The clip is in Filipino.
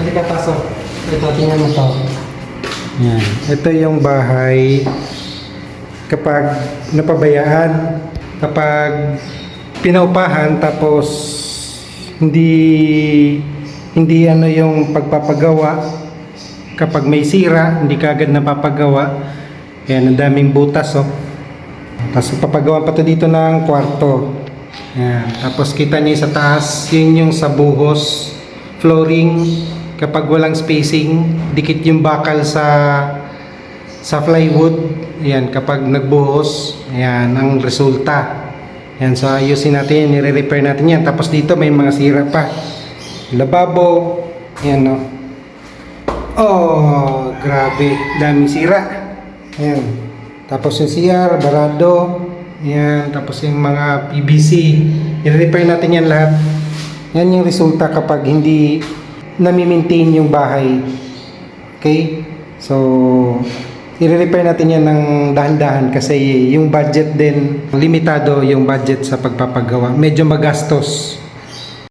Halika, pasok. Ito, tingnan mo to. Yan. Ito yung bahay kapag napabayaan, kapag pinaupahan tapos hindi ano yung pagpapagawa, kapag may sira hindi kaagad napapagawa. Yan, ang daming butas, oh. Tapos papagawa pa to dito ng kwarto. Yan. Tapos kita niyo sa taas, yun yung sa buhos flooring. Kapag walang spacing, dikit yung bakal sa plywood. Ayan, kapag nagbuhos, ayan ang resulta. Ayan, so ayusin natin, nire-repair natin yan. Tapos dito may mga sira pa. Lababo, ayan, no. Oh, grabe, daming sira. Ayan. Tapos yung CR, barado. Ayan, tapos yung mga PVC. I-repair natin yan lahat. Yan yung resulta kapag hindi nami-maintain yung bahay. Okay? So, i-repair natin yan ng dahan-dahan kasi yung budget din, limitado yung budget sa pagpapagawa. Medyo magastos.